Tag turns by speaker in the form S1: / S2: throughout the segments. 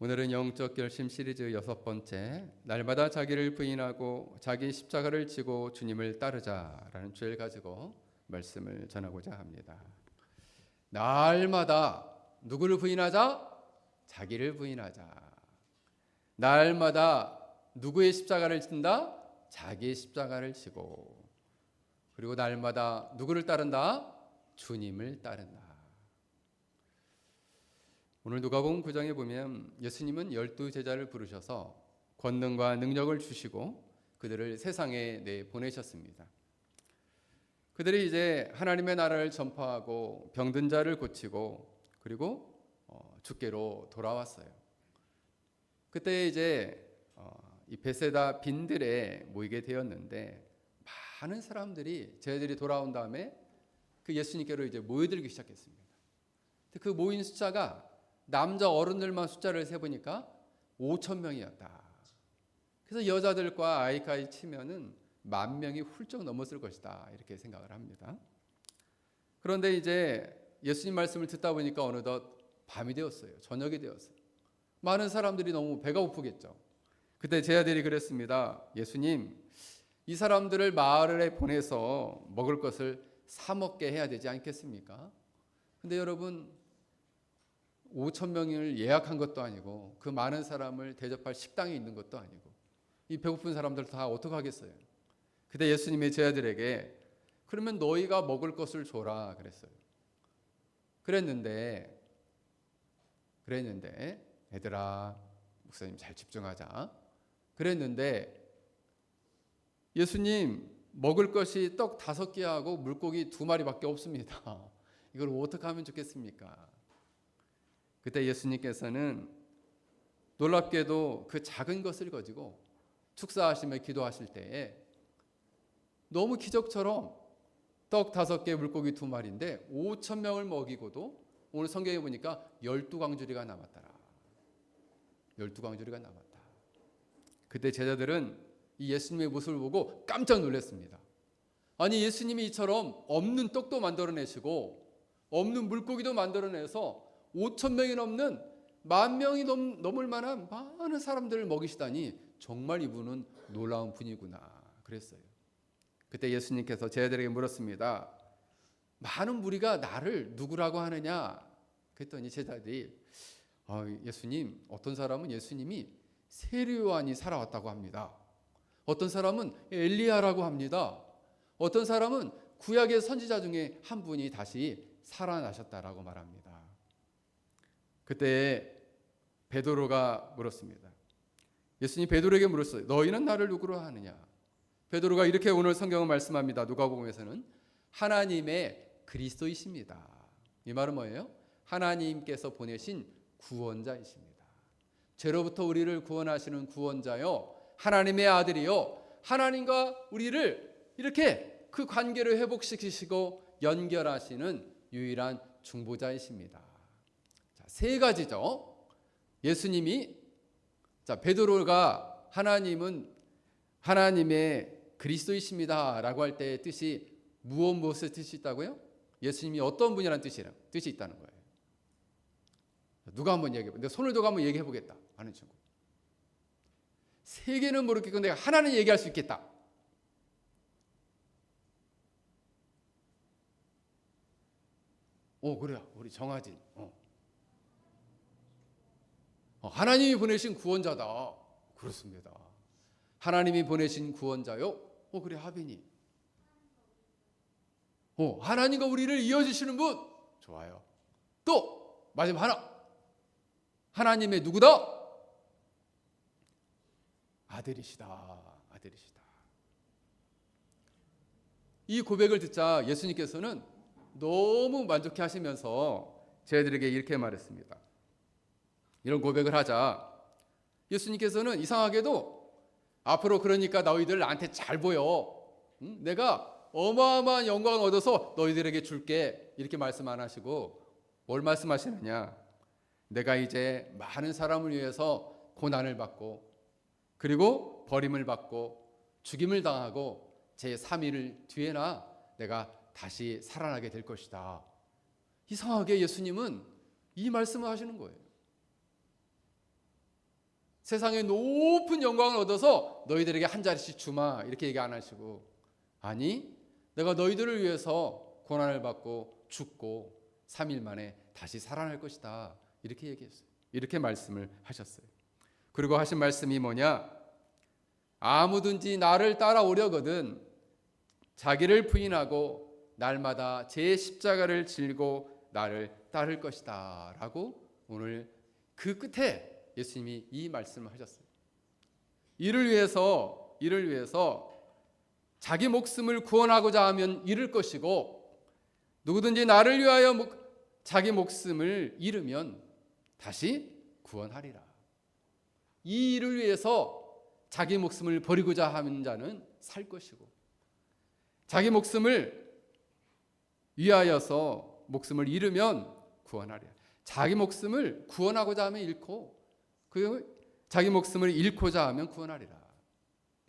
S1: 오늘은 영적 결심 시리즈 6번째, 날마다 자기를 부인하고 자기 십자가를 지고 주님을 따르자라는 주제를 가지고 말씀을 전하고자 합니다. 날마다 누구를 부인하자? 자기를 부인하자. 날마다 누구의 십자가를 진다? 자기의 십자가를 지고. 그리고 날마다 누구를 따른다? 주님을 따른다. 오늘 누가복음 9장에 보면 예수님은 12제자를 부르셔서 권능과 능력을 주시고 그들을 세상에 내보내셨습니다. 그들이 이제 하나님의 나라를 전파하고 병든 자를 고치고 그리고 주께로 돌아왔어요. 그때 이제 이 베세다 빈들에 모이게 되었는데 많은 사람들이 제자들이 돌아온 다음에 그 예수님께로 이제 모여들기 시작했습니다. 그 모인 숫자가 남자 어른들만 숫자를 세보니까 5,000명이었다. 그래서 여자들과 아이까지 치면은 10,000명이 훌쩍 넘었을 것이다. 이렇게 생각을 합니다. 그런데 이제 예수님 말씀을 듣다 보니까 어느덧 밤이 되었어요. 저녁이 되었어요. 많은 사람들이 너무 배가 고프겠죠. 그때 제자들이 그랬습니다. 예수님, 이 사람들을 마을에 보내서 먹을 것을 사 먹게 해야 되지 않겠습니까? 근데 여러분 5,000명을 예약한 것도 아니고 그 많은 사람을 대접할 식당이 있는 것도 아니고 이 배고픈 사람들 다 어떡하겠어요? 그때 예수님의 제자들에게 그러면 너희가 먹을 것을 줘라 그랬어요. 그랬는데 얘들아 목사님 잘 집중하자. 그랬는데 예수님 먹을 것이 떡 5개하고 물고기 2마리밖에 없습니다. 이걸 어떻게 하면 좋겠습니까? 그때 예수님께서는 놀랍게도 그 작은 것을 가지고 축사하시며 기도하실 때에 너무 기적처럼 떡 5개 물고기 2마리인데 5,000명을 먹이고도 오늘 성경에 보니까 12광주리가 남았더라. 12광주리가 남았다. 그때 제자들은 이 예수님의 모습을 보고 깜짝 놀랐습니다. 아니 예수님이 이처럼 없는 떡도 만들어내시고 없는 물고기도 만들어내서 5,000명이 넘는 10,000명이 넘을 만한 많은 사람들을 먹이시다니 정말 이분은 놀라운 분이구나 그랬어요. 그때 예수님께서 제자들에게 물었습니다. 많은 무리가 나를 누구라고 하느냐? 그랬더니 제자들이 예수님, 어떤 사람은 예수님이 세례요한이 살아왔다고 합니다. 어떤 사람은 엘리야라고 합니다. 어떤 사람은 구약의 선지자 중에 한 분이 다시 살아나셨다라고 말합니다. 그때 베드로가 물었습니다. 예수님 베드로에게 물었어요. 너희는 나를 누구로 하느냐? 베드로가 이렇게 오늘 성경은 말씀합니다. 누가복음에서는 하나님의 그리스도이십니다. 이 말은 뭐예요? 하나님께서 보내신 구원자이십니다. 죄로부터 우리를 구원하시는 구원자요, 하나님의 아들이요, 하나님과 우리를 이렇게 그 관계를 회복시키시고 연결하시는 유일한 중보자이십니다. 자, 3가지죠. 예수님이 베드로가 하나님은 하나님의 그리스도이십니다 라고 할 때의 뜻이 무엇의 뜻이 있다고요? 예수님이 어떤 분이라는 뜻이 있다는 거예요. 누가 한번 얘기해 내 손을 들고 한번 얘기해 보겠다 하는 친구. 3개는 모르겠고 내가 하나는 얘기할 수 있겠다. 그래요. 우리 정하진. 하나님이 보내신 구원자다. 그렇습니다. 하나님이 보내신 구원자요. 그래 하빈이. 하나님과 우리를 이어주시는 분. 좋아요. 또 마지막 하나. 하나님의 누구다? 아들이시다. 이 고백을 듣자 예수님께서는 너무 만족해 하시면서 제자들에게 이렇게 말했습니다. 이런 고백을 하자 예수님께서는 이상하게도 앞으로 그러니까 너희들 나한테 잘 보여. 내가 어마어마한 영광을 얻어서 너희들에게 줄게. 이렇게 말씀 안 하시고 뭘 말씀하시느냐. 내가 이제 많은 사람을 위해서 고난을 받고 그리고 버림을 받고 죽임을 당하고 제3일 뒤에나 내가 다시 살아나게 될 것이다. 이상하게 예수님은 이 말씀을 하시는 거예요. 세상의 높은 영광을 얻어서 너희들에게 한 자리씩 주마 이렇게 얘기 안 하시고, 아니 내가 너희들을 위해서 고난을 받고 죽고 3일 만에 다시 살아날 것이다 이렇게 얘기했어요. 이렇게 말씀을 하셨어요. 그리고 하신 말씀이 뭐냐? 아무든지 나를 따라오려거든 자기를 부인하고 날마다 제 십자가를 질고 나를 따를 것이다 라고 오늘 그 끝에 예수님이 이 말씀을 하셨어요. 이를 위해서 자기 목숨을 구원하고자 하면 잃을 것이고, 누구든지 나를 위하여 자기 목숨을 잃으면 다시 구원하리라. 이 일을 위해서 자기 목숨을 버리고자 하는 자는 살 것이고, 자기 목숨을 위하여서 목숨을 잃으면 구원하리라. 자기 목숨을 구원하고자 하면 잃고, 자기 목숨을 잃고자 하면 구원하리라.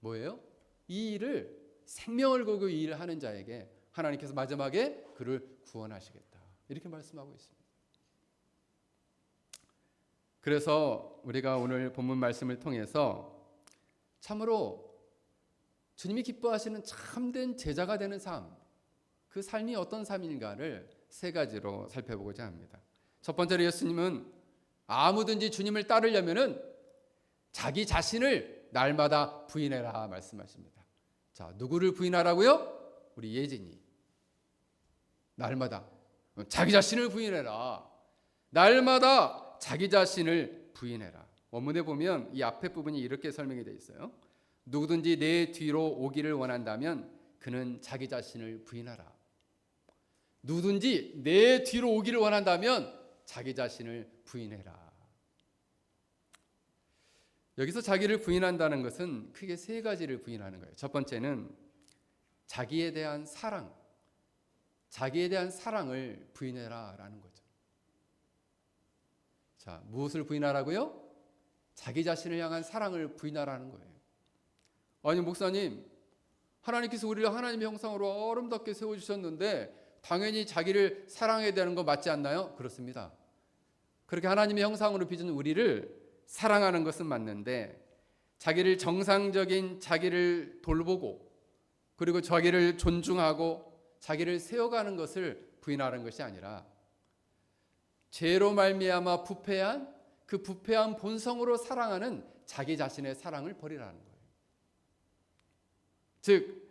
S1: 뭐예요? 이 일을 생명을 걸고 이 일을 하는 자에게 하나님께서 마지막에 그를 구원하시겠다 이렇게 말씀하고 있습니다. 그래서 우리가 오늘 본문 말씀을 통해서 참으로 주님이 기뻐하시는 참된 제자가 되는 삶, 그 삶이 어떤 삶인가를 세 가지로 살펴보고자 합니다. 첫 번째로 예수님은 아무든지 주님을 따르려면은 자기 자신을 날마다 부인해라 말씀하십니다. 자, 누구를 부인하라고요? 우리 예진이. 날마다 자기 자신을 부인해라. 날마다 자기 자신을 부인해라. 원문에 보면 이 앞에 부분이 이렇게 설명이 되어 있어요. 누구든지 내 뒤로 오기를 원한다면 그는 자기 자신을 부인하라. 누구든지 내 뒤로 오기를 원한다면 자기 자신을 부인해라. 여기서 자기를 부인한다는 것은 크게 세 가지를 부인하는 거예요. 첫 번째는 자기에 대한 사랑, 자기에 대한 사랑을 부인해라라는 거죠. 자, 무엇을 부인하라고요? 자기 자신을 향한 사랑을 부인하라는 거예요. 아니 목사님, 하나님께서 우리를 하나님의 형상으로 아름답게 세워주셨는데 당연히 자기를 사랑해야 되는 거 맞지 않나요? 그렇습니다. 그렇게 하나님의 형상으로 빚은 우리를 사랑하는 것은 맞는데, 자기를 정상적인 자기를 돌보고 그리고 자기를 존중하고 자기를 세워가는 것을 부인하는 것이 아니라 죄로 말미암아 부패한 그 부패한 본성으로 사랑하는 자기 자신의 사랑을 버리라는 거예요. 즉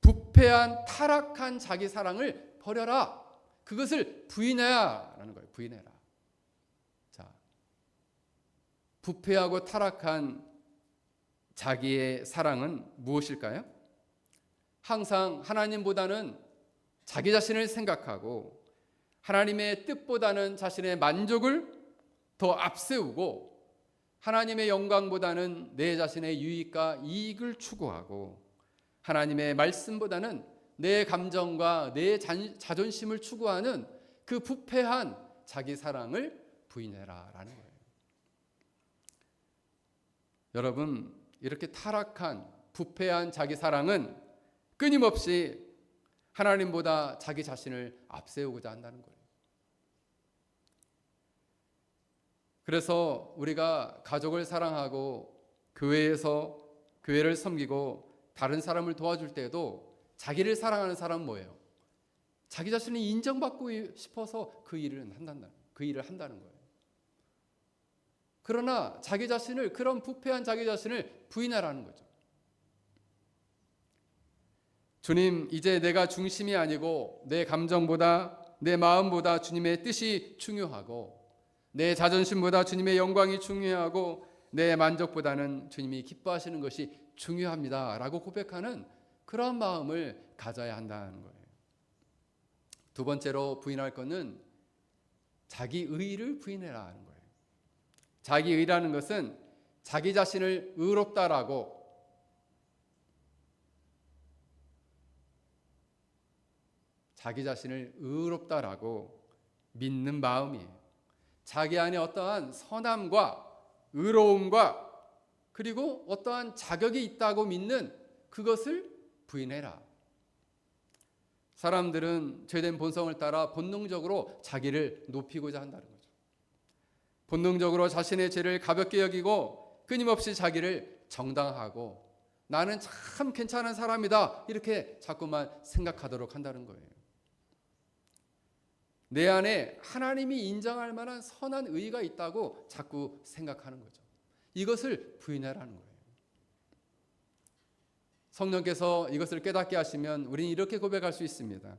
S1: 부패한 타락한 자기 사랑을 버려라. 그것을 부인해라라는 거예요. 부인해라. 자, 부패하고 타락한 자기의 사랑은 무엇일까요? 항상 하나님보다는 자기 자신을 생각하고 하나님의 뜻보다는 자신의 만족을 더 앞세우고 하나님의 영광보다는 내 자신의 유익과 이익을 추구하고 하나님의 말씀보다는 내 감정과 내 자존심을 추구하는 그 부패한 자기 사랑을 부인해라라는 거예요. 여러분, 이렇게 타락한 부패한 자기 사랑은 끊임없이 하나님보다 자기 자신을 앞세우고자 한다는 거예요. 그래서 우리가 가족을 사랑하고 교회를 섬기고 다른 사람을 도와줄 때도 자기를 사랑하는 사람은 뭐예요? 자기 자신이 인정받고 싶어서 그 일을 한다는 거예요. 그러나 자기 자신을, 그런 부패한 자기 자신을 부인하라는 거죠. 주님, 이제 내가 중심이 아니고 내 감정보다 내 마음보다 주님의 뜻이 중요하고 내 자존심보다 주님의 영광이 중요하고 내 만족보다는 주님이 기뻐하시는 것이 중요합니다 라고 고백하는 그런 마음을 가져야 한다는 거예요. 두 번째로 부인할 것은 자기 의를 부인해라는 거예요. 자기 의라는 것은 자기 자신을 의롭다라고 믿는 마음이에요. 자기 안에 어떠한 선함과 의로움과 그리고 어떠한 자격이 있다고 믿는 그것을 부인해라. 사람들은 죄된 본성을 따라 본능적으로 자기를 높이고자 한다는 거죠. 본능적으로 자신의 죄를 가볍게 여기고 끊임없이 자기를 정당하고 나는 참 괜찮은 사람이다 이렇게 자꾸만 생각하도록 한다는 거예요. 내 안에 하나님이 인정할 만한 선한 의가 있다고 자꾸 생각하는 거죠. 이것을 부인하라는 거예요. 성령께서 이것을 깨닫게 하시면 우리는 이렇게 고백할 수 있습니다.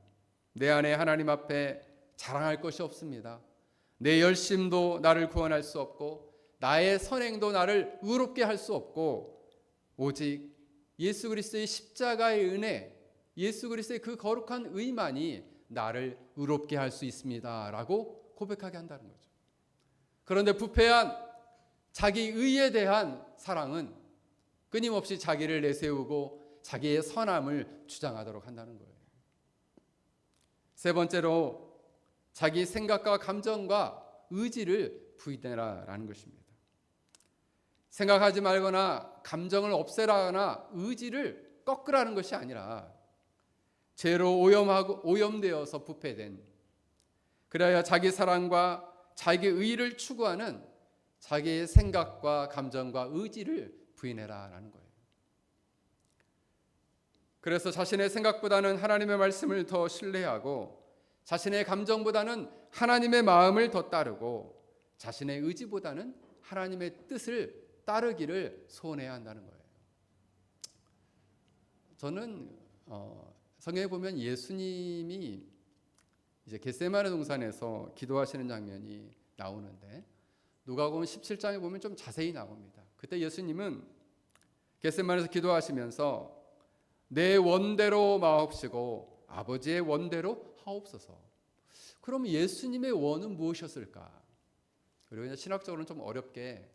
S1: 내 안에 하나님 앞에 자랑할 것이 없습니다. 내 열심도 나를 구원할 수 없고 나의 선행도 나를 의롭게 할 수 없고 오직 예수 그리스도의 십자가의 은혜, 예수 그리스도의 그 거룩한 의만이 나를 의롭게 할 수 있습니다 라고 고백하게 한다는 거죠. 그런데 부패한 자기 의에 대한 사랑은 끊임없이 자기를 내세우고 자기의 선함을 주장하도록 한다는 거예요. 세 번째로 자기 생각과 감정과 의지를 부인해라라는 것입니다. 생각하지 말거나 감정을 없애라거나 의지를 꺾으라는 것이 아니라 죄로 오염되어서 부패된, 그래야 자기 사랑과 자기 의를 추구하는 자기의 생각과 감정과 의지를 부인해라라는 거예요. 그래서 자신의 생각보다는 하나님의 말씀을 더 신뢰하고 자신의 감정보다는 하나님의 마음을 더 따르고 자신의 의지보다는 하나님의 뜻을 따르기를 소원해야 한다는 거예요. 저는 성경에 보면 예수님이 이제 겟세마네 동산에서 기도하시는 장면이 나오는데 누가복음 17장에 보면 좀 자세히 나옵니다. 그때 예수님은 겟세마네에서 기도하시면서 내 원대로 마옵시고 아버지의 원대로 하옵소서. 그럼 예수님의 원은 무엇이었을까? 그리고 신학적으로는 좀 어렵게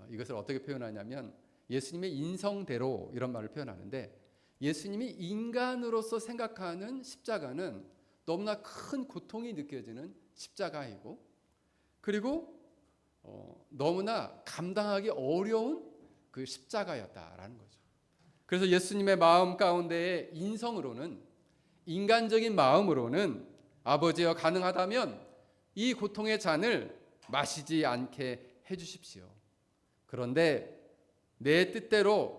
S1: 이것을 어떻게 표현하냐면 예수님의 인성대로 이런 말을 표현하는데 예수님이 인간으로서 생각하는 십자가는 너무나 큰 고통이 느껴지는 십자가이고 그리고 너무나 감당하기 어려운 그 십자가였다라는 거죠. 그래서 예수님의 마음 가운데의 인성으로는 인간적인 마음으로는 아버지여 가능하다면 이 고통의 잔을 마시지 않게 해주십시오. 그런데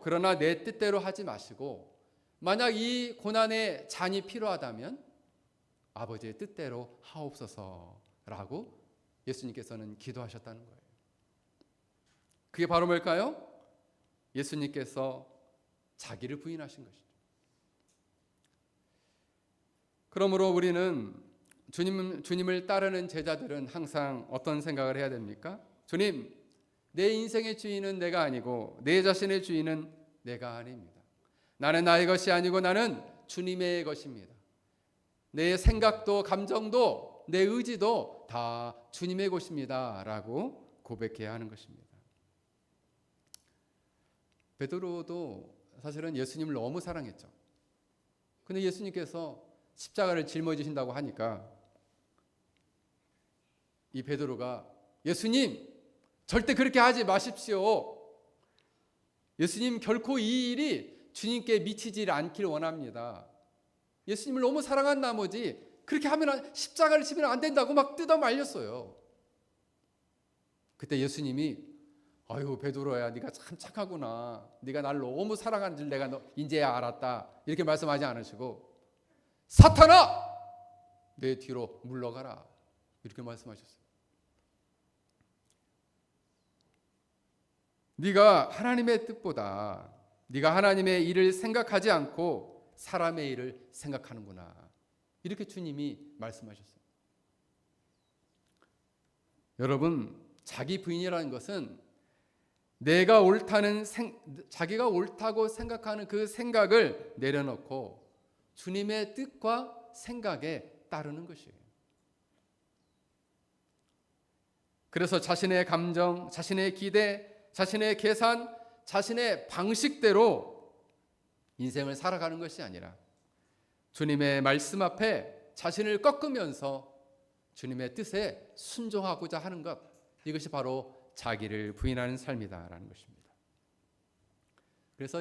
S1: 그러나 내 뜻대로 하지 마시고 만약 이 고난의 잔이 필요하다면 아버지의 뜻대로 하옵소서라고 예수님께서는 기도하셨다는 거예요. 그게 바로 뭘까요? 예수님께서 자기를 부인하신 것이죠. 그러므로 우리는 주님을 따르는 제자들은 항상 어떤 생각을 해야 됩니까? 주님, 내 인생의 주인은 내가 아니고 내 자신의 주인은 내가 아닙니다. 나는 나의 것이 아니고 나는 주님의 것입니다. 내 생각도 감정도 내 의지도 다 주님의 것입니다 라고 고백해야 하는 것입니다. 베드로도 사실은 예수님을 너무 사랑했죠. 근데 예수님께서 십자가를 짊어지신다고 하니까 이 베드로가 예수님 절대 그렇게 하지 마십시오. 예수님 결코 이 일이 주님께 미치지 않기를 원합니다. 예수님을 너무 사랑한 나머지 그렇게 하면 십자가를 지면 안 된다고 막 뜯어 말렸어요. 그때 예수님이 아유 베드로야 네가 참 착하구나. 네가 날 너무 사랑하는 줄 내가 이제야 알았다. 이렇게 말씀하지 않으시고 사탄아 내 뒤로 물러가라. 이렇게 말씀하셨어요. 네가 하나님의 뜻보다 네가 하나님의 일을 생각하지 않고 사람의 일을 생각하는구나. 이렇게 주님이 말씀하셨어요. 여러분, 자기 부인이라는 것은 자기가 옳다고 생각하는 그 생각을 내려놓고 주님의 뜻과 생각에 따르는 것이에요. 그래서 자신의 감정, 자신의 기대, 자신의 계산, 자신의 방식대로 인생을 살아가는 것이 아니라 주님의 말씀 앞에 자신을 꺾으면서 주님의 뜻에 순종하고자 하는 것, 이것이 바로 자기를 부인하는 삶이다라는 것입니다. 그래서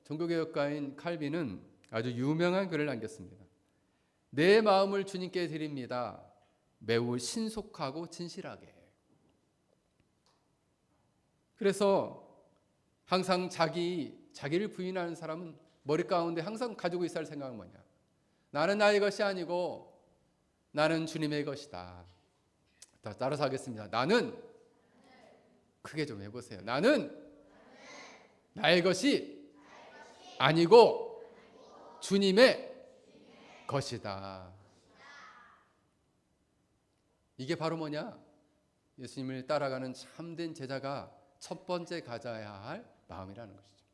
S1: 종교개혁가인 칼빈은 아주 유명한 글을 남겼습니다. 내 마음을 주님께 드립니다. 매우 신속하고 진실하게. 그래서 항상 자기를 부인하는 사람은 머리 가운데 항상 가지고 있어야 할 생각은 뭐냐? 나는 나의 것이 아니고 나는 주님의 것이다. 따라서 하겠습니다. 나는, 크게 좀 해보세요. 나는 나의 것이 아니고 주님의 것이다. 이게 바로 뭐냐? 예수님을 따라가는 참된 제자가 첫 번째 가져야 할 마음이라는 것이죠.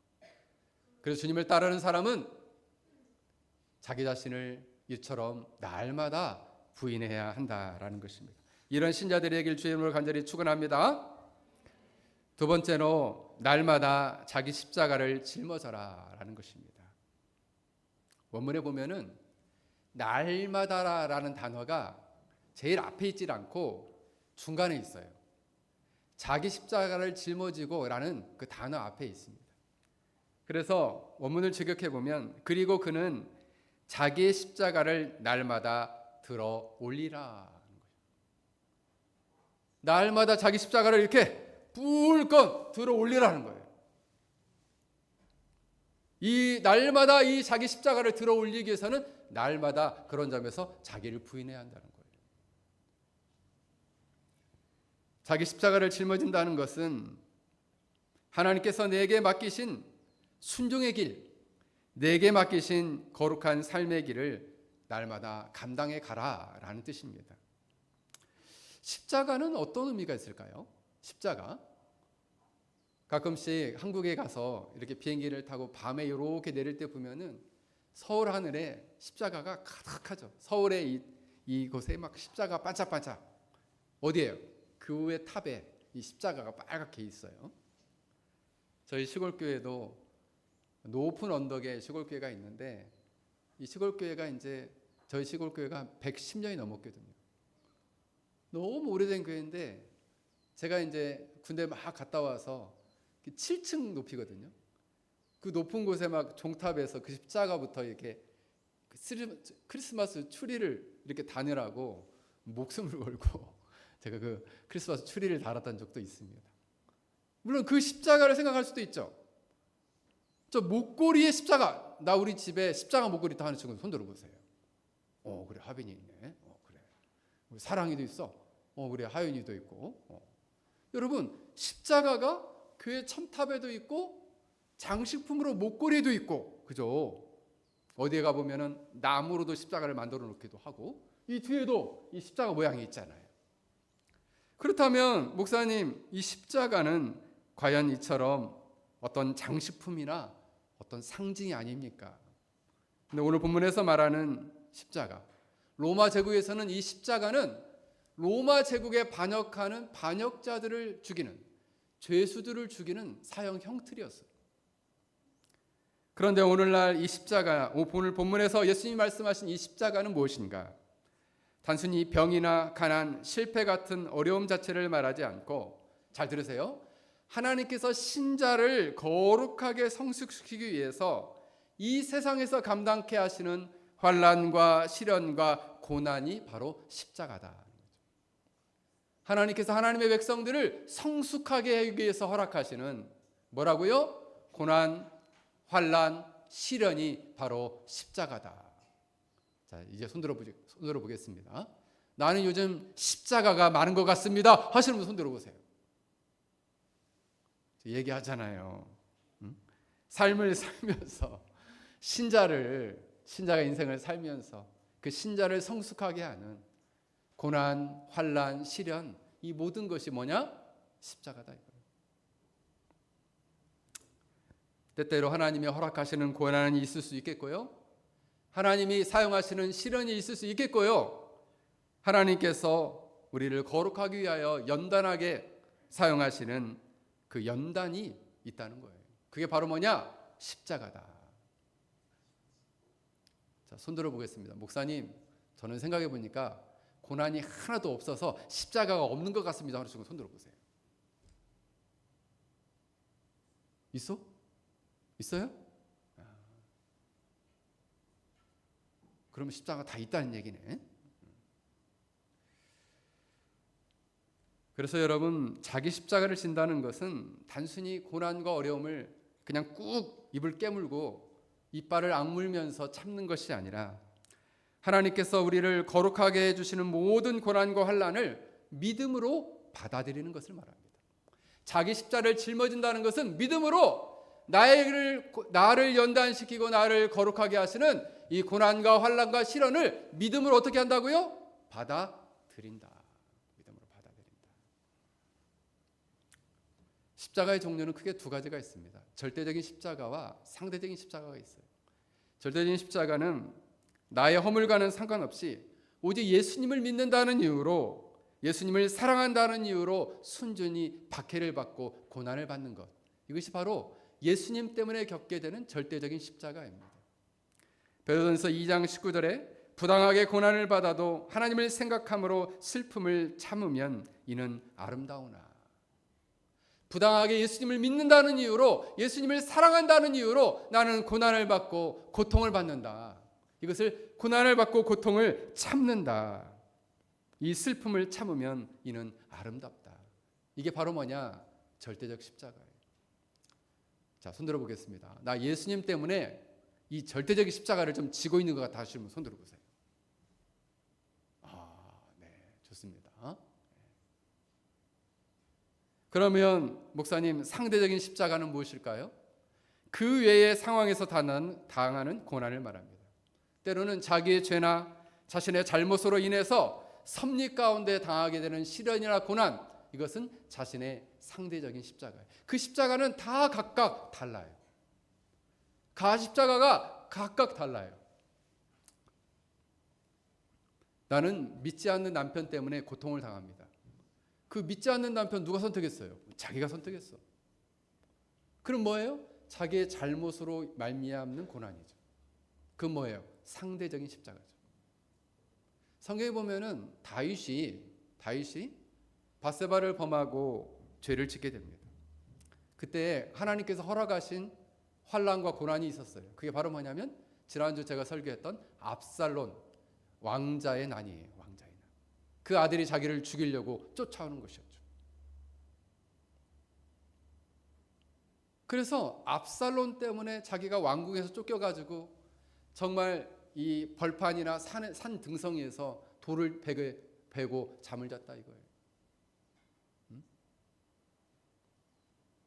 S1: 그래서 주님을 따르는 사람은 자기 자신을 이처럼 날마다 부인해야 한다라는 것입니다. 이런 신자들의 얘기를 주님으로 간절히 축원합니다. 두 번째로 날마다 자기 십자가를 짊어져라라는 것입니다. 원문에 보면은 날마다라는 단어가 제일 앞에 있질 않고 중간에 있어요. 자기 십자가를 짊어지고라는 그 단어 앞에 있습니다. 그래서 원문을 직역해 보면 그리고 그는 자기의 십자가를 날마다 들어 올리라. 날마다 자기 십자가를 이렇게 불건 들어 올리라는 거예요. 이 날마다 이 자기 십자가를 들어 올리기 위해서는 날마다 그런 점에서 자기를 부인해야 한다는 거예요. 자기 십자가를 짊어진다는 것은 하나님께서 내게 맡기신 순종의 길, 내게 맡기신 거룩한 삶의 길을 날마다 감당해 가라라는 뜻입니다. 십자가는 어떤 의미가 있을까요? 십자가. 가끔씩 한국에 가서 이렇게 비행기를 타고 밤에 이렇게 내릴 때 보면은 서울 하늘에 십자가가 가득하죠. 서울의 이곳에 막 십자가 반짝반짝. 어디예요? 그 위에 탑에 이 십자가가 빨갛게 있어요. 저희 시골교회도 높은 언덕에 시골교회가 있는데 이 시골교회가 이제 저희 시골교회가 110년이 넘었거든요. 너무 오래된 교회인데 제가 이제 군대 막 갔다 와서 7층 높이거든요. 그 높은 곳에 막 종탑에서 그 십자가부터 이렇게 크리스마스 추리를 이렇게 다니라고 목숨을 걸고 제가 그 크리스마스 추리를 달았던 적도 있습니다. 물론 그 십자가를 생각할 수도 있죠. 저 목걸이의 십자가, 나 우리 집에 십자가 목걸이 다 하는 친구 손 들어보세요. 그래 하빈이 있네. 그래 우리 사랑이도 있어. 그래 하윤이도 있고. 여러분 십자가가 교회 첨탑에도 있고 장식품으로 목걸이에도 있고, 그죠? 어디에 가 보면은 나무로도 십자가를 만들어 놓기도 하고 이 뒤에도 이 십자가 모양이 있잖아요. 그렇다면 목사님, 이 십자가는 과연 이처럼 어떤 장식품이나 어떤 상징이 아닙니까? 근데 오늘 본문에서 말하는 십자가, 로마 제국에서는 이 십자가는 로마 제국에 반역하는 반역자들을 죽이는, 죄수들을 죽이는 사형 형틀이었어요. 그런데 오늘날 이 십자가, 오늘 본문에서 예수님이 말씀하신 이 십자가는 무엇인가? 단순히 병이나 가난, 실패 같은 어려움 자체를 말하지 않고, 잘 들으세요. 하나님께서 신자를 거룩하게 성숙시키기 위해서 이 세상에서 감당케 하시는 환난과 시련과 고난이 바로 십자가다. 하나님께서 하나님의 백성들을 성숙하게 하기 위해서 허락하시는 뭐라고요? 고난, 환난, 시련이 바로 십자가다. 자, 이제 손들어 보겠습니다. 나는 요즘 십자가가 많은 것 같습니다 하시는 분 손 들어보세요. 얘기하잖아요. 삶을 살면서 신자가 인생을 살면서 그 신자를 성숙하게 하는 고난, 환난, 시련, 이 모든 것이 뭐냐? 십자가다 이거예요. 때때로 하나님이 허락하시는 고난이 있을 수 있겠고요. 하나님이 사용하시는 시련이 있을 수 있겠고요. 하나님께서 우리를 거룩하기 위하여 연단하게 사용하시는 그 연단이 있다는 거예요. 그게 바로 뭐냐? 십자가다. 자, 손들어 보겠습니다. 목사님, 저는 생각해 보니까 고난이 하나도 없어서 십자가가 없는 것 같습니다 하는 친구 손 들어 보세요. 있어? 있어요? 그러면 십자가 다 있다는 얘기네. 그래서 여러분, 자기 십자가를 진다는 것은 단순히 고난과 어려움을 그냥 꾹 입을 깨물고 이빨을 악물면서 참는 것이 아니라 하나님께서 우리를 거룩하게 해주시는 모든 고난과 환난을 믿음으로 받아들이는 것을 말합니다. 자기 십자가를 짊어진다는 것은 믿음으로 나를 연단시키고 나를 거룩하게 하시는 이 고난과 환난과 시련을 믿음으로 어떻게 한다고요? 받아들인다. 믿음으로 받아들인다. 십자가의 종류는 크게 두 가지가 있습니다. 절대적인 십자가와 상대적인 십자가가 있어요. 절대적인 십자가는 나의 허물과는 상관없이 오직 예수님을 믿는다는 이유로, 예수님을 사랑한다는 이유로 순전히 박해를 받고 고난을 받는 것, 이것이 바로 예수님 때문에 겪게 되는 절대적인 십자가입니다. 베드로전서 2장 19절에 부당하게 고난을 받아도 하나님을 생각함으로 슬픔을 참으면 이는 아름다우나. 부당하게 예수님을 믿는다는 이유로, 예수님을 사랑한다는 이유로 나는 고난을 받고 고통을 받는다. 이것을 고난을 받고 고통을 참는다. 이 슬픔을 참으면 이는 아름답다. 이게 바로 뭐냐? 절대적 십자가예요. 자, 손들어 보겠습니다. 나 예수님 때문에 이 절대적 십자가를 좀 지고 있는 것 같아 하시면 손들어 보세요. 네, 좋습니다. 그러면 목사님, 상대적인 십자가는 무엇일까요? 그 외의 상황에서 당하는 고난을 말합니다. 때로는 자기의 죄나 자신의 잘못으로 인해서 섭리 가운데 당하게 되는 시련이나 고난, 이것은 자신의 상대적인 십자가예요. 그 십자가는 다 각각 달라요. 십자가가 각각 달라요. 나는 믿지 않는 남편 때문에 고통을 당합니다. 그 믿지 않는 남편 누가 선택했어요? 자기가 선택했어. 그럼 뭐예요? 자기의 잘못으로 말미암는 고난이죠. 그건 뭐예요? 상대적인 십자가죠. 성경에 보면은 다윗이 밧세바를 범하고 죄를 짓게 됩니다. 그때 하나님께서 허락하신 환난과 고난이 있었어요. 그게 바로 뭐냐면 지난주 제가 설교했던 압살론 왕자의 난이에요. 왕자의 난. 그 아들이 자기를 죽이려고 쫓아오는 것이었죠. 그래서 압살론 때문에 자기가 왕궁에서 쫓겨가지고 정말 이 벌판이나 산 등성이에서 돌을 베고 잠을 잤다 이거예요.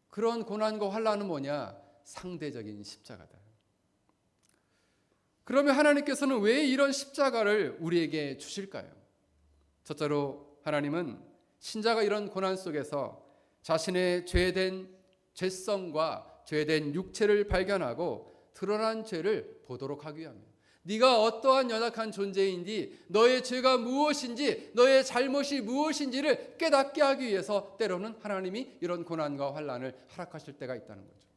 S1: 그런 고난과 환난은 뭐냐? 상대적인 십자가다. 그러면 하나님께서는 왜 이런 십자가를 우리에게 주실까요? 첫째로 하나님은 신자가 이런 고난 속에서 자신의 죄된 죄성과 죄된 육체를 발견하고 드러난 죄를 보도록 하기 위함이에요. 네가 어떠한 연약한 존재인지, 너의 죄가 무엇인지, 너의 잘못이 무엇인지를 깨닫게 하기 위해서 때로는 하나님이 이런 고난과 환난을 허락하실 때가 있다는 거죠.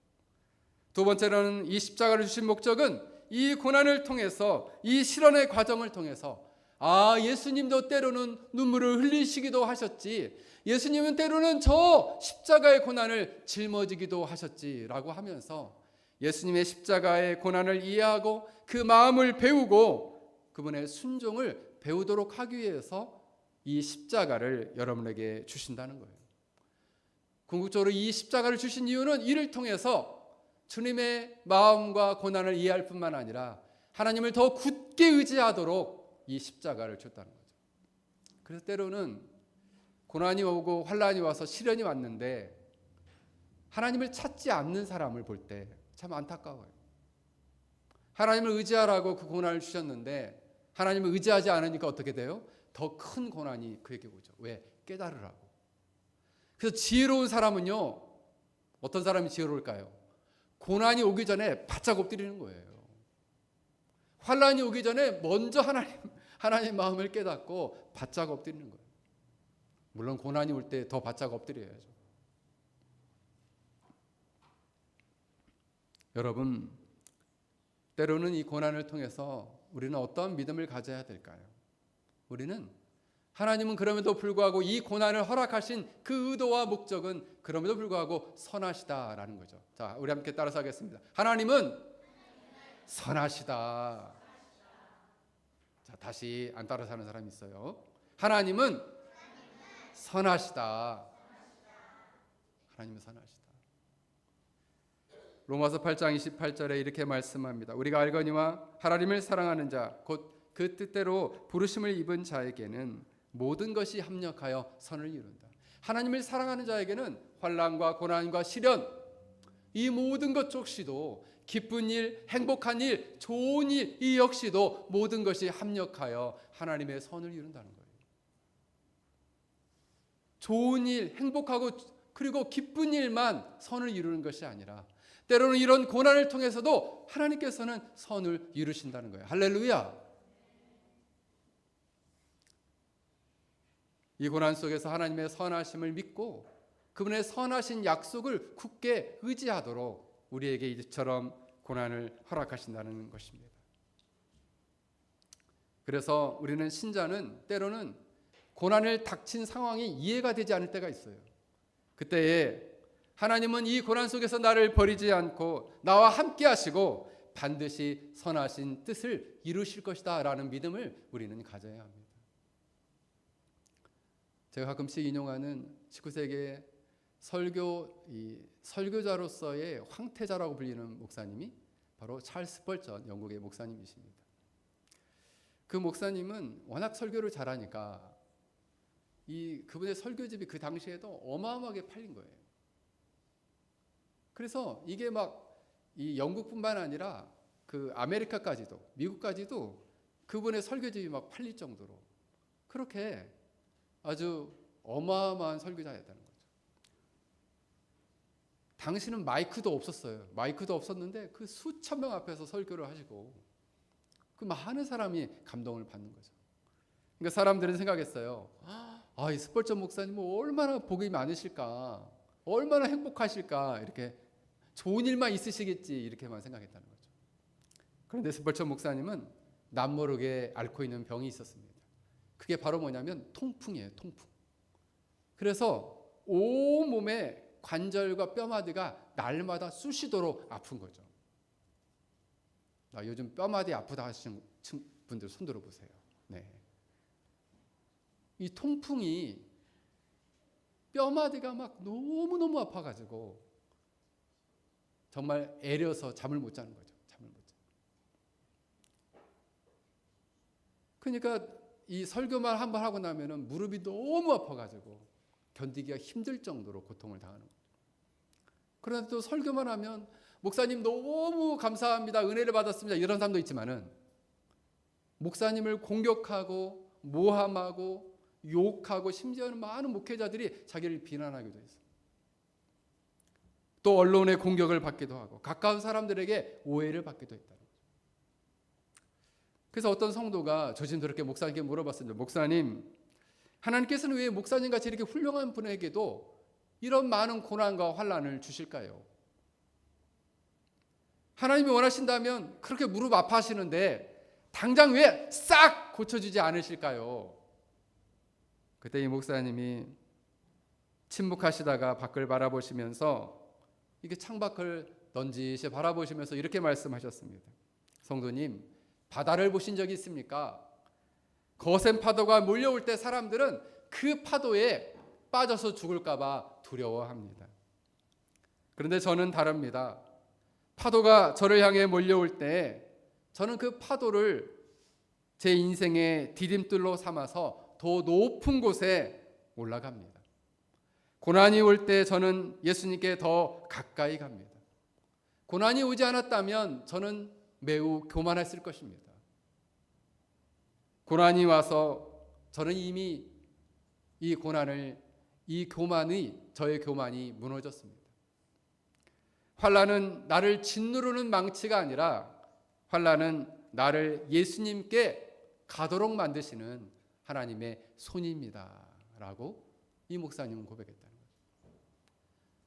S1: 두 번째로는 이 십자가를 주신 목적은 이 고난을 통해서, 이 실현의 과정을 통해서 예수님도 때로는 눈물을 흘리시기도 하셨지, 예수님은 때로는 저 십자가의 고난을 짊어지기도 하셨지라고 하면서 예수님의 십자가의 고난을 이해하고 그 마음을 배우고 그분의 순종을 배우도록 하기 위해서 이 십자가를 여러분에게 주신다는 거예요. 궁극적으로 이 십자가를 주신 이유는 이를 통해서 주님의 마음과 고난을 이해할 뿐만 아니라 하나님을 더 굳게 의지하도록 이 십자가를 줬다는 거죠. 그래서 때로는 고난이 오고 환난이 와서 시련이 왔는데 하나님을 찾지 않는 사람을 볼 때 참 안타까워요. 하나님을 의지하라고 그 고난을 주셨는데 하나님을 의지하지 않으니까 어떻게 돼요? 더 큰 고난이 그에게 오죠. 왜? 깨달으라고. 그래서 지혜로운 사람은요, 어떤 사람이 지혜로울까요? 고난이 오기 전에 바짝 엎드리는 거예요. 환난이 오기 전에 먼저 하나님 마음을 깨닫고 바짝 엎드리는 거예요. 물론 고난이 올 때 더 바짝 엎드려야죠. 여러분, 때로는 이 고난을 통해서 우리는 어떤 믿음을 가져야 될까요? 우리는 하나님은 그럼에도 불구하고 이 고난을 허락하신 그 의도와 목적은 그럼에도 불구하고 선하시다라는 거죠. 자, 우리 함께 따라서 하겠습니다. 하나님은 선하시다. 자, 다시 안 따라서 하는 사람이 있어요. 하나님은 선하시다. 하나님은 선하시다. 로마서 8장 28절에 이렇게 말씀합니다. 우리가 알거니와 하나님을 사랑하는 자 곧 그 뜻대로 부르심을 입은 자에게는 모든 것이 합력하여 선을 이룬다. 하나님을 사랑하는 자에게는 환난과 고난과 시련 이 모든 것 역시도 기쁜 일, 행복한 일, 좋은 일 이 역시도 모든 것이 합력하여 하나님의 선을 이룬다는 거예요. 좋은 일, 행복하고 그리고 기쁜 일만 선을 이루는 것이 아니라 때로는 이런 고난을 통해서도 하나님께서는 선을 이루신다는 거예요. 할렐루야. 이 고난 속에서 하나님의 선하심을 믿고 그분의 선하신 약속을 굳게 의지하도록 우리에게 이처럼 고난을 허락하신다는 것입니다. 그래서 우리는 신자는 때로는 고난을 닥친 상황이 이해가 되지 않을 때가 있어요. 그때에 하나님은 이 고난 속에서 나를 버리지 않고 나와 함께 하시고 반드시 선하신 뜻을 이루실 것이다 라는 믿음을 우리는 가져야 합니다. 제가 가끔씩 인용하는 19세기의 설교자로서의 황태자라고 불리는 목사님이 바로 찰스 스펄전 영국의 목사님이십니다. 그 목사님은 워낙 설교를 잘하니까 그분의 설교집이 그 당시에도 어마어마하게 팔린 거예요. 그래서 이게 막 이 영국뿐만 아니라 그 아메리카까지도 미국까지도 그분의 설교집이 막 팔릴 정도로 그렇게 아주 어마어마한 설교자였다는 거죠. 당시는 마이크도 없었어요. 마이크도 없었는데 그 수천 명 앞에서 설교를 하시고 그 많은 사람이 감동을 받는 거죠. 그러니까 사람들은 생각했어요. 이 스펄전 목사님은 얼마나 복이 많으실까, 얼마나 행복하실까, 이렇게 좋은 일만 있으시겠지 이렇게만 생각했다는 거죠. 그런데 스펄전 목사님은 남모르게 앓고 있는 병이 있었습니다. 그게 바로 뭐냐면 통풍이에요. 통풍. 그래서 온몸에 관절과 뼈마디가 날마다 쑤시도록 아픈 거죠. 요즘 뼈마디 아프다 하시는 분들 손 들어보세요. 네. 이 통풍이 뼈마디가 막 너무너무 아파가지고 정말 애려서 잠을 못 자는 거죠. 잠을 못 자. 그러니까 이 설교만 한 번 하고 나면은 무릎이 너무 아파가지고 견디기가 힘들 정도로 고통을 당하는 거죠. 그런데 또 설교만 하면 목사님 너무 감사합니다. 은혜를 받았습니다. 이런 사람도 있지만은 목사님을 공격하고 모함하고 욕하고 심지어는 많은 목회자들이 자기를 비난하기도 했어요. 또 언론의 공격을 받기도 하고 가까운 사람들에게 오해를 받기도 했다는 거죠. 그래서 어떤 성도가 조심스럽게 목사님께 물어봤습니다. 목사님, 하나님께서는 왜 목사님같이 이렇게 훌륭한 분에게도 이런 많은 고난과 환난을 주실까요? 하나님이 원하신다면 그렇게 무릎 아파하시는데 당장 왜 싹 고쳐주지 않으실까요? 그때 이 목사님이 침묵하시다가 밖을 바라보시면서 이게 창밖을 넌지시 바라보시면서 이렇게 말씀하셨습니다. 성도님, 바다를 보신 적이 있습니까? 거센 파도가 몰려올 때 사람들은 그 파도에 빠져서 죽을까 봐 두려워합니다. 그런데 저는 다릅니다. 파도가 저를 향해 몰려올 때 저는 그 파도를 제 인생의 디딤돌로 삼아서 더 높은 곳에 올라갑니다. 고난이 올 때 저는 예수님께 더 가까이 갑니다. 고난이 오지 않았다면 저는 매우 교만했을 것입니다. 고난이 와서 저는 이미 저의 교만이 무너졌습니다. 환난은 나를 짓누르는 망치가 아니라 환난은 나를 예수님께 가도록 만드시는 하나님의 손입니다. 라고 이 목사님은 고백했다는 거예요.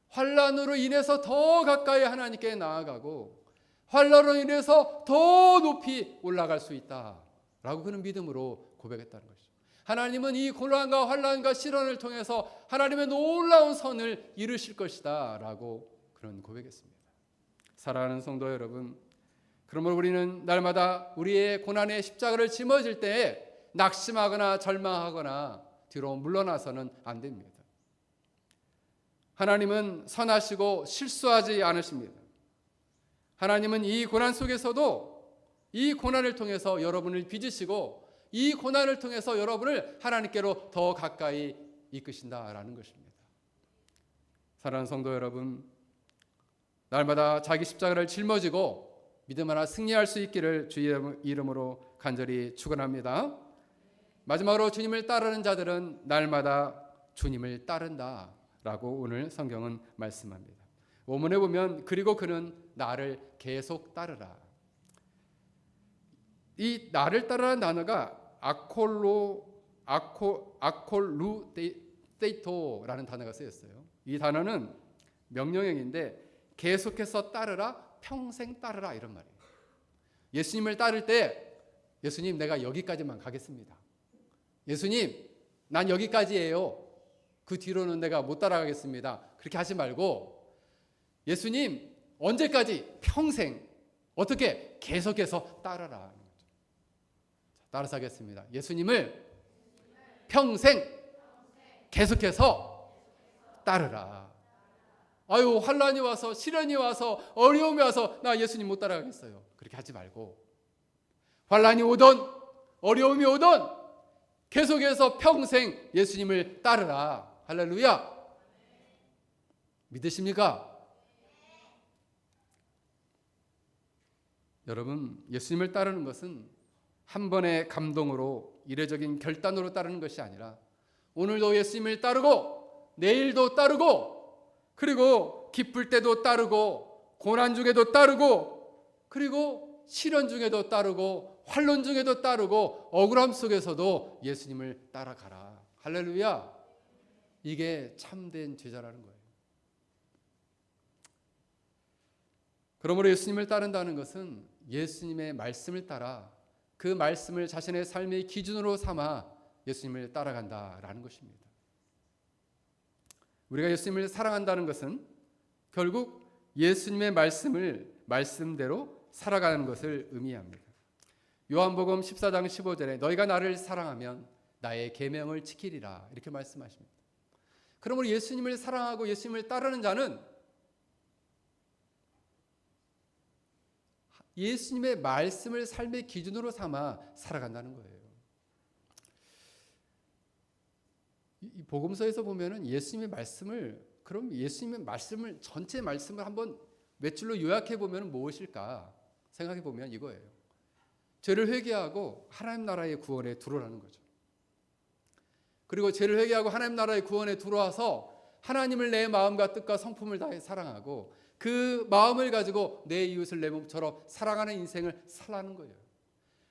S1: 환난으로 인해서 더 가까이 하나님께 나아가고 환난으로 인해서 더 높이 올라갈 수 있다라고 그는 믿음으로 고백했다는 것이죠. 하나님은 이 고난과 환난과 시련을 통해서 하나님의 놀라운 선을 이루실 것이다 라고 그런 고백했습니다. 사랑하는 성도 여러분, 그러므로 우리는 날마다 우리의 고난의 십자가를 짊어질 때에 낙심하거나 절망하거나 뒤로 물러나서는 안 됩니다. 하나님은 선하시고 실수하지 않으십니다. 하나님은 이 고난 속에서도 이 고난을 통해서 여러분을 빚으시고 이 고난을 통해서 여러분을 하나님께로 더 가까이 이끄신다라는 것입니다. 사랑하는 성도 여러분, 날마다 자기 십자가를 짊어지고 믿음 하나 승리할 수 있기를 주의 이름으로 간절히 축원합니다. 마지막으로 주님을 따르는 자들은 날마다 주님을 따른다라고 오늘 성경은 말씀합니다. 원문에 보면 그리고 그는 나를 계속 따르라. 이 나를 따르라는 단어가 아콜루테이토라는 단어가 쓰였어요. 이 단어는 명령형인데 계속해서 따르라, 평생 따르라 이런 말이에요. 예수님을 따를 때 예수님 내가 여기까지만 가겠습니다. 예수님 난 여기까지예요. 그 뒤로는 내가 못 따라가겠습니다. 그렇게 하지 말고 예수님 언제까지? 평생. 어떻게? 계속해서 따르라. 따라서 하겠습니다. 예수님을 평생 계속해서 따르라. 아유 환난이 와서 시련이 와서 어려움이 와서 나 예수님 못 따라가겠어요. 그렇게 하지 말고 환난이 오던 어려움이 오던 계속해서 평생 예수님을 따르라. 할렐루야. 믿으십니까? 여러분 예수님을 따르는 것은 한 번의 감동으로 이례적인 결단으로 따르는 것이 아니라 오늘도 예수님을 따르고 내일도 따르고 그리고 기쁠 때도 따르고 고난 중에도 따르고 그리고 시련 중에도 따르고 환난 중에도 따르고 억울함 속에서도 예수님을 따라가라. 할렐루야. 이게 참된 제자라는 거예요. 그러므로 예수님을 따른다는 것은 예수님의 말씀을 따라 그 말씀을 자신의 삶의 기준으로 삼아 예수님을 따라간다라는 것입니다. 우리가 예수님을 사랑한다는 것은 결국 예수님의 말씀대로 살아가는 것을 의미합니다. 요한복음 14장 15절에 너희가 나를 사랑하면 나의 계명을 지키리라 이렇게 말씀하십니다. 그러므로 예수님을 사랑하고 예수님을 따르는 자는 예수님의 말씀을 삶의 기준으로 삼아 살아간다는 거예요. 이 복음서에서 보면은 예수님의 말씀을 그럼 예수님의 말씀을 전체 말씀을 한번 몇 줄로 요약해 보면 무엇일까 생각해 보면 이거예요. 죄를 회개하고 하나님 나라의 구원에 들어오라는 거죠. 그리고 죄를 회개하고 하나님 나라의 구원에 들어와서 하나님을 내 마음과 뜻과 성품을 다해 사랑하고 그 마음을 가지고 내 이웃을 내 몸처럼 사랑하는 인생을 살라는 거예요.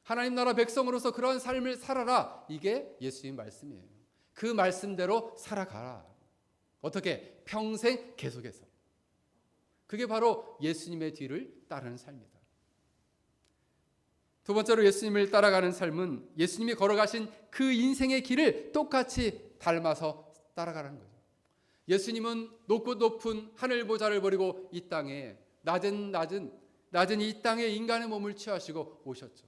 S1: 하나님 나라 백성으로서 그러한 삶을 살아라. 이게 예수님 말씀이에요. 그 말씀대로 살아가라. 어떻게? 평생 계속해서. 그게 바로 예수님의 뒤를 따르는 삶이다. 두 번째로 예수님을 따라가는 삶은 예수님이 걸어가신 그 인생의 길을 똑같이 닮아서 따라가라는 거죠. 예수님은 높고 높은 하늘 보좌를 버리고 이 땅에 낮은 이 땅에 인간의 몸을 취하시고 오셨죠.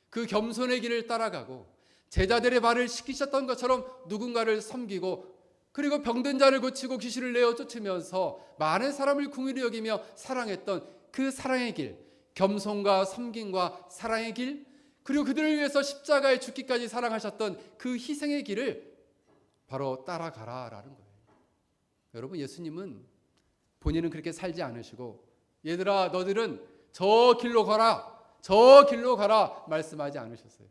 S1: 그 겸손의 길을 따라가고 제자들의 발을 씻기셨던 것처럼 누군가를 섬기고 그리고 병든 자를 고치고 귀신을 내어 쫓으면서 많은 사람을 긍휼히 여기며 사랑했던 그 사랑의 길, 겸손과 섬김과 사랑의 길, 그리고 그들을 위해서 십자가에 죽기까지 사랑하셨던 그 희생의 길을 바로 따라가라라는 거예요. 여러분 예수님은 본인은 그렇게 살지 않으시고 얘들아 너들은 저 길로 가라 말씀하지 않으셨어요.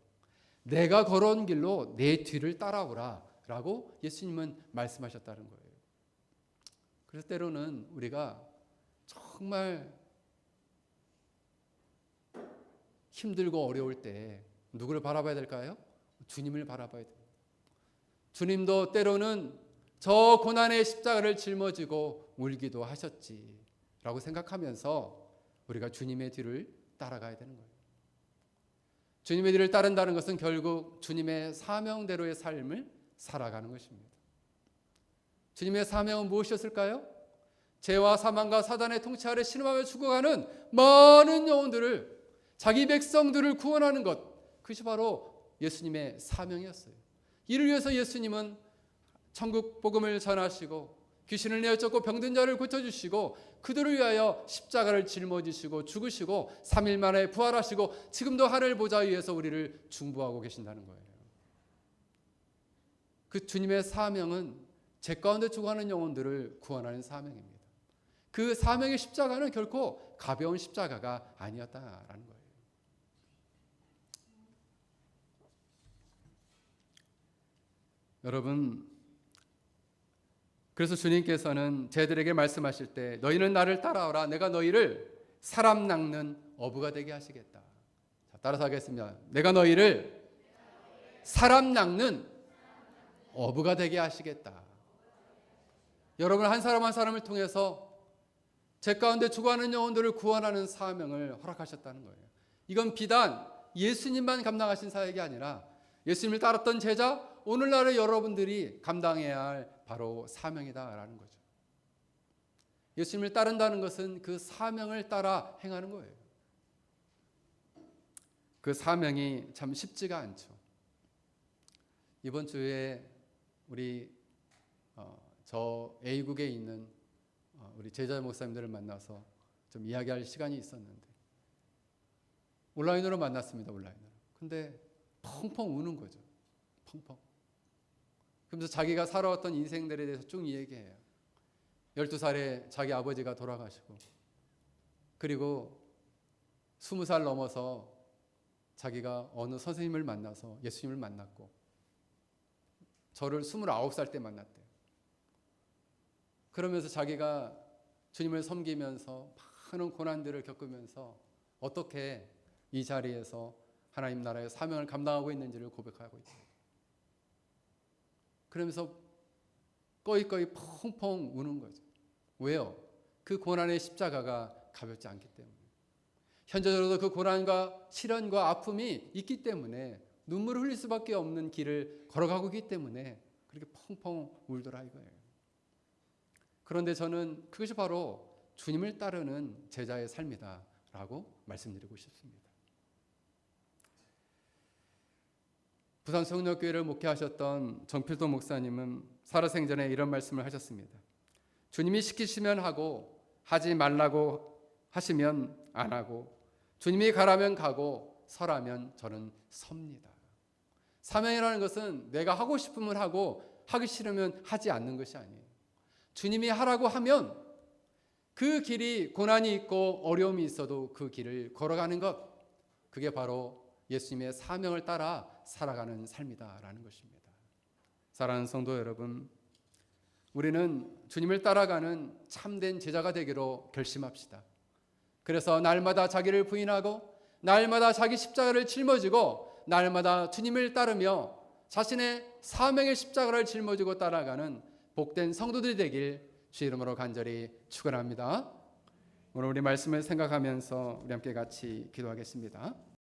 S1: 내가 걸어온 길로 내 뒤를 따라오라 라고 예수님은 말씀하셨다는 거예요. 그래서 때로는 우리가 정말 힘들고 어려울 때 누구를 바라봐야 될까요? 주님을 바라봐야 돼요. 주님도 때로는 저 고난의 십자가를 짊어지고 울기도 하셨지라고 생각하면서 우리가 주님의 뒤를 따라가야 되는 거예요. 주님의 뒤를 따른다는 것은 결국 주님의 사명대로의 삶을 살아가는 것입니다. 주님의 사명은 무엇이었을까요? 죄와 사망과 사단의 통치 아래 신음하며 죽어가는 많은 영혼들을 자기 백성들을 구원하는 것, 그것이 바로 예수님의 사명이었어요. 이를 위해서 예수님은 천국 복음을 전하시고 귀신을 내어쫓고 병든 자를 고쳐주시고 그들을 위하여 십자가를 짊어지시고 죽으시고 3일 만에 부활하시고 지금도 하늘 보좌 위에서 우리를 중보하고 계신다는 거예요. 그 주님의 사명은 죄 가운데 죽어가는 영혼들을 구원하는 사명입니다. 그 사명의 십자가는 결코 가벼운 십자가가 아니었다라는 거예요. 여러분, 그래서 주님께서는 쟤들에게 말씀하실 때 너희는 나를 따라오라. 내가 너희를 사람 낚는 어부가 되게 하시겠다. 자, 따라서 하겠습니다. 내가 너희를 사람 낚는 어부가 되게 하시겠다. 여러분, 한 사람 한 사람을 통해서 죄 가운데 죽어가는 영혼들을 구원하는 사명을 허락하셨다는 거예요. 이건 비단 예수님만 감당하신 사역이 아니라 예수님을 따랐던 제자, 오늘날의 여러분들이 감당해야 할 바로 사명이다라는 거죠. 예수님을 따른다는 것은 그 사명을 따라 행하는 거예요. 그 사명이 참 쉽지가 않죠. 이번 주에 우리 저 A국에 있는 우리 제자 목사님들을 만나서 좀 이야기할 시간이 있었는데 온라인으로 만났습니다. 온라인으로. 근데 펑펑 우는 거죠. 펑펑. 그러면서 자기가 살아왔던 인생들에 대해서 쭉 얘기해요. 12살에 자기 아버지가 돌아가시고 그리고 20살 넘어서 자기가 어느 선생님을 만나서 예수님을 만났고 저를 29살 때 만났대요. 그러면서 자기가 주님을 섬기면서 많은 고난들을 겪으면서 어떻게 이 자리에서 하나님 나라의 사명을 감당하고 있는지를 고백하고 있어요. 그러면서 꺼이꺼이 펑펑 우는 거죠. 왜요? 그 고난의 십자가가 가볍지 않기 때문에. 현재적으로도 그 고난과 시련과 아픔이 있기 때문에 눈물을 흘릴 수밖에 없는 길을 걸어가고 있기 때문에 그렇게 펑펑 울더라 이거예요. 그런데 저는 그것이 바로 주님을 따르는 제자의 삶이다라고 말씀드리고 싶습니다. 부산 성령교회를 목회하셨던 정필도 목사님은 살아생전에 이런 말씀을 하셨습니다. 주님이 시키시면 하고 하지 말라고 하시면 안 하고 주님이 가라면 가고 서라면 저는 섭니다. 사명이라는 것은 내가 하고 싶으면 하고 하기 싫으면 하지 않는 것이 아니에요. 주님이 하라고 하면 그 길이 고난이 있고 어려움이 있어도 그 길을 걸어가는 것, 그게 바로 예수님의 사명을 따라 살아가는 삶이다라는 것입니다. 사랑하는 성도 여러분, 우리는 주님을 따라가는 참된 제자가 되기로 결심합시다. 그래서 날마다 자기를 부인하고 날마다 자기 십자가를 짊어지고 날마다 주님을 따르며 자신의 사명의 십자가를 짊어지고 따라가는 복된 성도들이 되길 주 이름으로 간절히 축원합니다. 오늘 우리 말씀을 생각하면서 우리 함께 같이 기도하겠습니다.